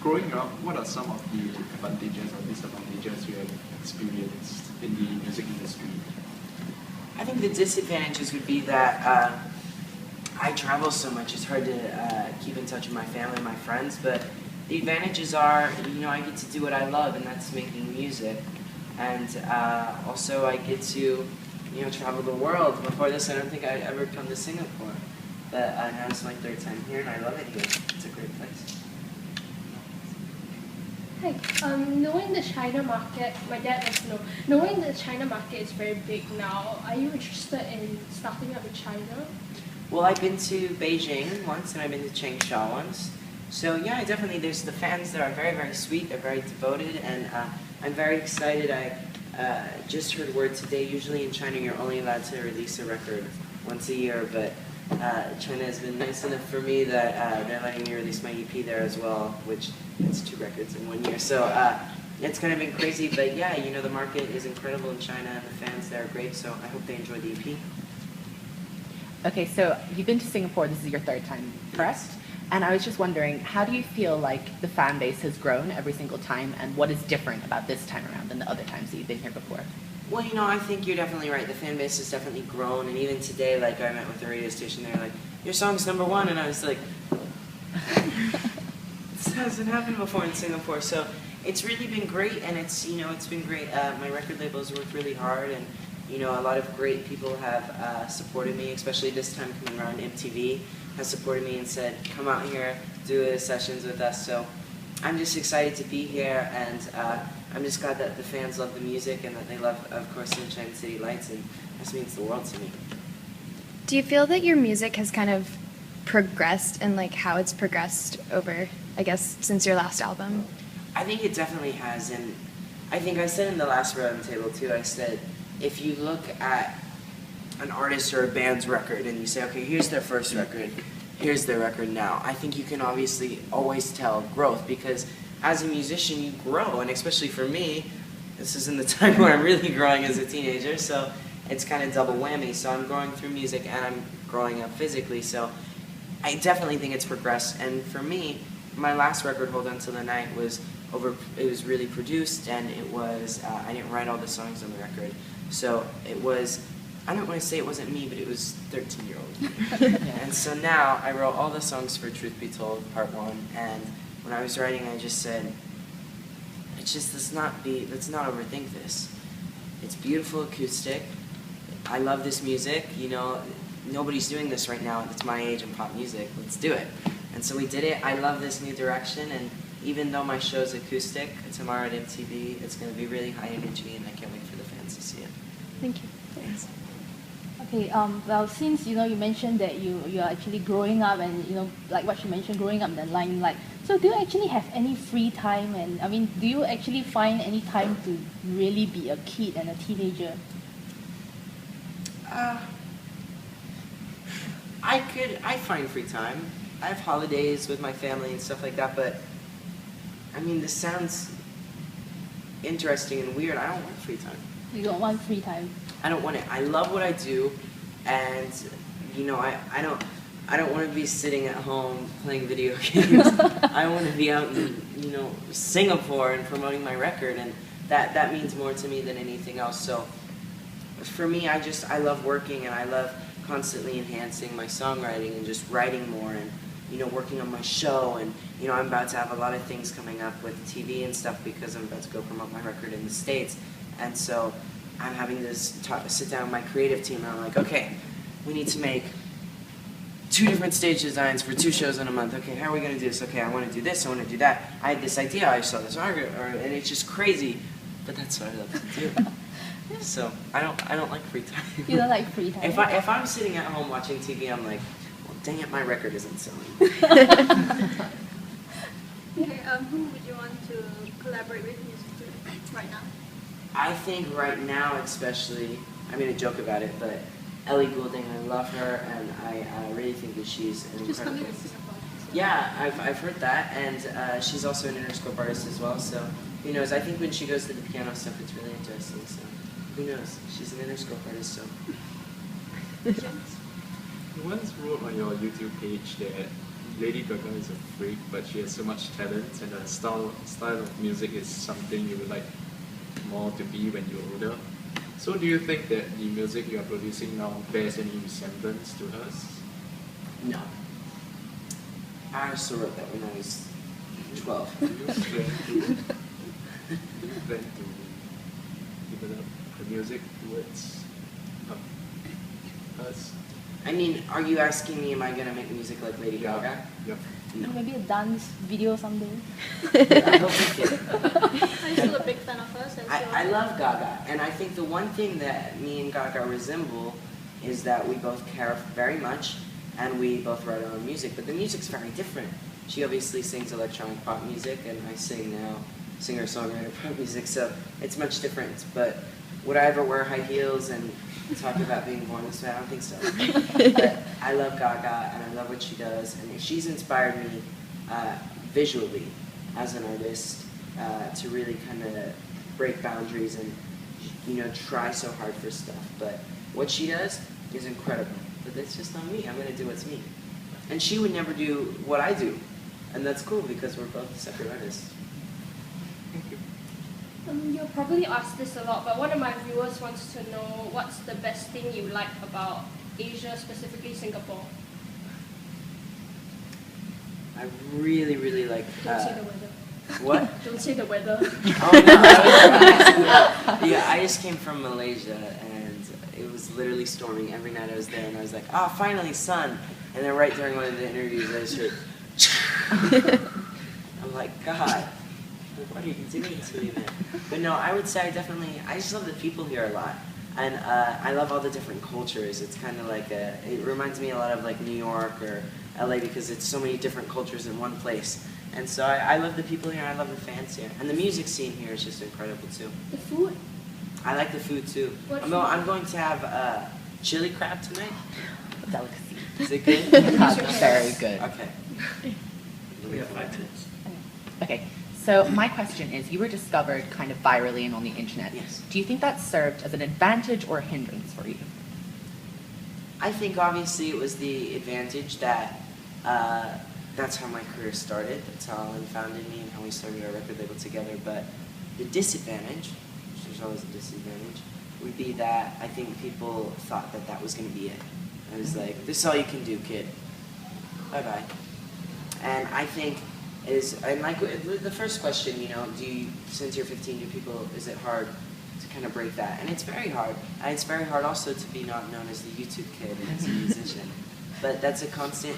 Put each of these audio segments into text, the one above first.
Growing up, what are some of the advantages or disadvantages you have experienced in the music industry? I think the disadvantages would be that I travel so much, it's hard to keep in touch with my family and my friends, but the advantages are, I get to do what I love, and that's making music. And also I get to, travel the world. Before this, I don't think I'd ever come to Singapore. But now it's my third time here, and I love it here. It's a great place. Hi. Knowing the China market, my dad wants to know, knowing the China market is very big now, are you interested in starting up in China? Well, I've been to Beijing once, and I've been to Changsha once. So yeah, definitely there's the fans that are very, very sweet, they're very devoted, and I'm very excited. I just heard word today, usually in China you're only allowed to release a record once a year, but China has been nice enough for me that they're letting me release my EP there as well, which is 2 records in 1 year. So it's kind of been crazy, but yeah, the market is incredible in China, and the fans there are great, so I hope they enjoy the EP. Okay, so you've been to Singapore, this is your 3rd time, correct? Yes. And I was just wondering, how do you feel like the fan base has grown every single time, and what is different about this time around than the other times that you've been here before? Well, I think you're definitely right. The fan base has definitely grown, and even today, like, I met with the radio station, they're like, your song's #1, and I was like, this hasn't happened before in Singapore, so it's really been great, and it's been great. My record label has worked really hard, and, a lot of great people have supported me, especially this time coming around. MTV has supported me and said, come out here, do sessions with us, so I'm just excited to be here, and I'm just glad that the fans love the music and that they love, of course, Sunshine City Lights, and this means the world to me. Do you feel that your music has kind of progressed, and like how it's progressed over, I guess, since your last album? I think it definitely has, and I think I said in the last round table too, I said, if you look at an artist or a band's record and you say, okay, here's their first record, here's their record now, I think you can obviously always tell growth, because as a musician you grow, and especially for me, this is in the time where I'm really growing as a teenager, so it's kind of double whammy. So I'm growing through music and I'm growing up physically, so I definitely think it's progressed. And for me, my last record, Hold On Till the Night, it was really produced, and it was, I didn't write all the songs on the record, so it was, I don't want to say it wasn't me, but it was 13-year-old me. And so now I wrote all the songs for Truth Be Told, Part 1, and when I was writing, I just said, let's not overthink this. It's beautiful acoustic. I love this music. Nobody's doing this right now that's my age in pop music. Let's do it. And so we did it. I love this new direction, and even though my show's acoustic, tomorrow at MTV, it's going to be really high energy, and I can't wait for the fans to see it. Thank you. Thanks. Okay, well, since you mentioned that you are actually growing up, and like what you mentioned, growing up in the limelight. So do you actually have any free time? And I mean, do you actually find any time to really be a kid and a teenager? I find free time. I have holidays with my family and stuff like that, but I mean, this sounds interesting and weird. I don't want free time. You don't want free time? I don't want it. I love what I do, and I don't want to be sitting at home playing video games. I want to be out in Singapore and promoting my record, and that means more to me than anything else. So for me, I love working, and I love constantly enhancing my songwriting and just writing more, and working on my show, and I'm about to have a lot of things coming up with TV and stuff because I'm about to go promote my record in the States, and so I'm having to sit down with my creative team, and I'm like, okay, we need to make 2 different stage designs for 2 shows in a month. Okay, how are we going to do this? Okay, I want to do this, I want to do that. I had this idea, I saw this article, and it's just crazy, but that's what I love to do. So I don't like free time. You don't like free time? If I'm sitting at home watching TV, I'm like, well, dang it, my record isn't selling. Okay, who would you want to collaborate with musically right now? I think right now, especially, I'm going to joke about it, but Ellie Goulding, I love her, and I really think that she's an She's incredible. coming to Singapore. Yeah, I've heard that, and she's also an Interscope artist as well. So who knows? I think when she goes to the piano stuff, it's really interesting. So who knows? She's an Interscope artist, so. You once wrote on your YouTube page that Lady Gaga is a freak, but she has so much talent, and her style of music is something you would like more to be when you're older. So do you think that the music you are producing now bears any resemblance to hers? No. I also wrote that when I was 12. Do you plan to develop the music towards hers? I mean, are you asking me, am I going to make music like Lady Gaga? Yeah. No. Maybe a dance video someday. I hope we can. I'm still a big fan of hers. And I love Gaga, and I think the one thing that me and Gaga resemble is that we both care very much, and we both write our own music, but the music's very different. She obviously sings electronic pop music, and I sing now singer-songwriter pop music, so it's much different. But would I ever wear high heels and talk about being born this way? I don't think so. But I love Gaga, and I love what she does, and she's inspired me visually as an artist to really kind of break boundaries and, you know, try so hard for stuff. But what she does is incredible. But that's just not me. I'm going to do what's me. And she would never do what I do. And that's cool because we're both separate artists. Thank you. You'll probably ask this a lot, but one of my viewers wants to know what's the best thing you like about Asia, specifically Singapore. I really, really like... Don't say the weather. What? Don't say the weather. Oh, no. Yeah, I just came from Malaysia, and it was literally storming every night I was there, and I was like, oh, finally sun. And then right during one of the interviews, I just heard... I'm like, God, what are you doing to me, man? But no, I would say I just love the people here a lot. And I love all the different cultures. It's kind of like it reminds me a lot of like New York or LA because it's so many different cultures in one place. And so I love the people here, I love the fans here. And the music scene here is just incredible too. The food? I like the food too. What I'm going to have chili crab tonight. Delicacy. Is it good? Very good. Okay. We have 5 minutes. Okay, so my question is, you were discovered kind of virally and on the internet. Yes. Do you think that served as an advantage or a hindrance for you? I think obviously it was the advantage that that's how my career started. That's how Alan founded me and how we started our record label together. But the disadvantage, which there's always a disadvantage, would be that I think people thought that that was going to be it. I was like, this is all you can do, kid. Bye-bye. And I think and like the first question, you know, since you're 15, is it hard to kind of break that? And it's very hard. And it's very hard also to be not known as the YouTube kid and as a musician. But that's a constant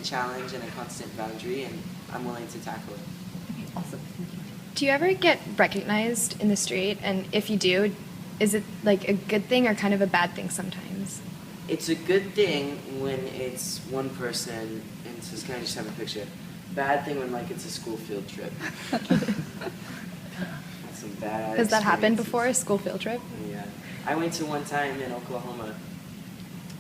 challenge and a constant boundary, and I'm willing to tackle it. Okay, awesome. Thank you. Do you ever get recognized in the street? And if you do, is it like a good thing or kind of a bad thing sometimes? It's a good thing when it's one person, and so can I just have a picture? Bad thing when like it's a school field trip. That's some bad Has that happened experiences. before, a school field trip? Yeah. I went to one time in Oklahoma.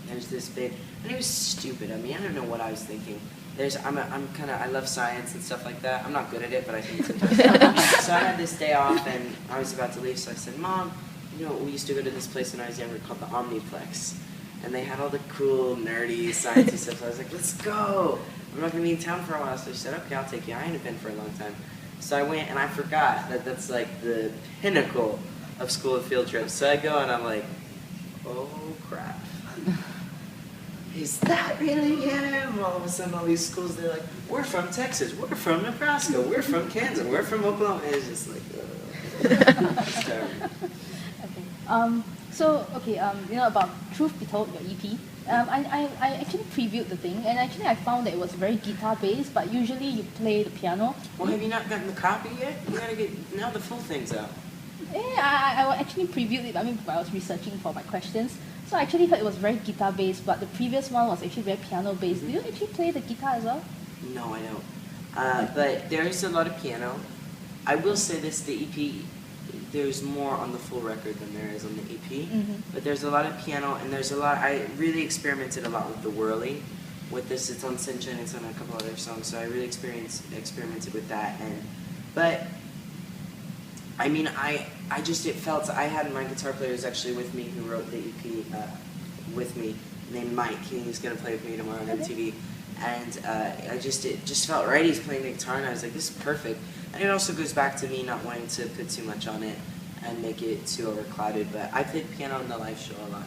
There's this big, and it was stupid. I mean, I don't know what I was thinking. I love science and stuff like that. I'm not good at it, but I think it's interesting. So I had this day off, and I was about to leave, so I said, Mom, you know, we used to go to this place when I was younger called the Omniplex. And they had all the cool, nerdy, sciencey stuff. So I was like, let's go. I'm not going to be in town for a while. So she said, okay, I'll take you. I hadn't been for a long time. So I went, and I forgot that that's like the pinnacle of school field trips. So I go, and I'm like, oh, crap. Is that really him? All of a sudden, all these schools, they're like, we're from Texas. We're from Nebraska. We're from Kansas. We're from Oklahoma. And it's just like, it's terrible. Okay. You know, about Truth Be Told, your EP, I actually previewed the thing, and actually I found that it was very guitar-based, but usually you play the piano. Well, have you not gotten the copy yet? You gotta get, now the full thing's out. Yeah, I actually previewed it, I was researching for my questions. So I actually heard it was very guitar-based, but the previous one was actually very piano-based. Do you actually play the guitar as well? No, I don't. But there is a lot of piano. I will say this, the EP, there's more on the full record than there is on the EP. Mm-hmm. But there's a lot of piano, and there's a lot, I really experimented a lot with the whirling. With this, it's on Cincha and it's on a couple other songs, so I really experimented with that. But, I mean, I had my guitar player who's actually with me, who wrote the EP with me, named Mike. He's going to play with me tomorrow on MTV. And it just felt right. He's playing the guitar, and I was like, this is perfect. And it also goes back to me not wanting to put too much on it and make it too overclouded. But I played piano in the live show a lot.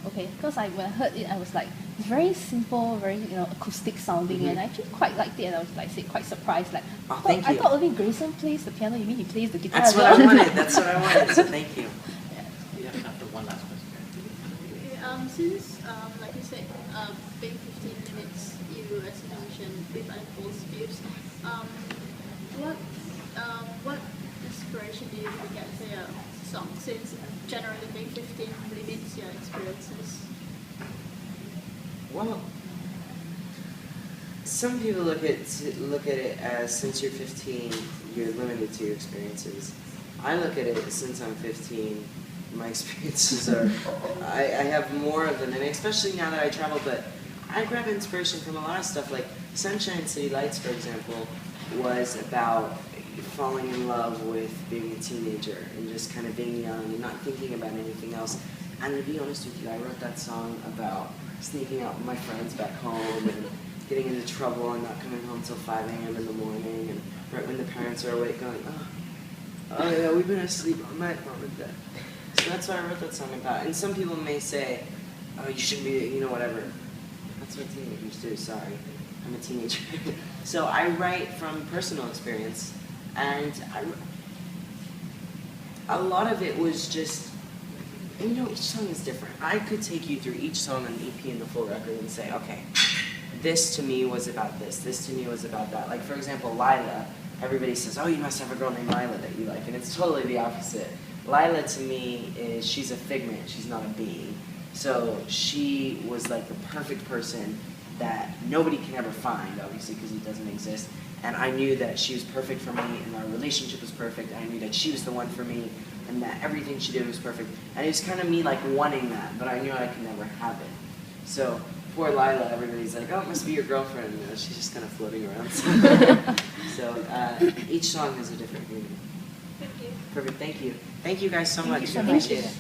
Okay, because when I heard it, I was like, it's very simple, very acoustic sounding, and I actually quite liked it. And I was like, quite surprised. Like, oh, thank I you. thought only Greyson plays the piano. You mean he plays the guitar? That's as what well? I wanted. That's what I wanted. So thank you. We have time for one last question. Since, like you said, being 15 minutes, you as you mentioned, with unfold views, what inspiration do you get to your song? Since generally being 15 limits your experiences. Well, some people look at it as since you're 15, you're limited to your experiences. I look at it since I'm 15. My experiences are, I have more of them, and especially now that I travel, but I grab inspiration from a lot of stuff, like Sunshine City Lights, for example, was about falling in love with being a teenager and just kind of being young and not thinking about anything else. And to be honest with you, I wrote that song about sneaking out with my friends back home and getting into trouble and not coming home till 5 a.m. in the morning, and right when the parents are awake going, oh yeah, we've been asleep all night, Mom and Dad. So that's what I wrote that song about. And some people may say, oh, you shouldn't be, whatever. That's what teenagers do, sorry. I'm a teenager. So I write from personal experience, and a lot of it was just, each song is different. I could take you through each song on the EP and the full record and say, okay, this to me was about this to me was about that. Like, for example, Lila, everybody says, oh, you must have a girl named Lila that you like, and it's totally the opposite. Lila to me she's a figment, she's not a being. So she was like the perfect person that nobody can ever find, obviously, because it doesn't exist. And I knew that she was perfect for me, and our relationship was perfect. I knew that she was the one for me, and that everything she did was perfect. And it was kind of me like wanting that, but I knew I could never have it. So poor Lila, everybody's like, oh, it must be your girlfriend. She's just kind of floating around. So each song has a different meaning. Thank you. Perfect, thank you. Thank you guys so much. you so I much. appreciate it.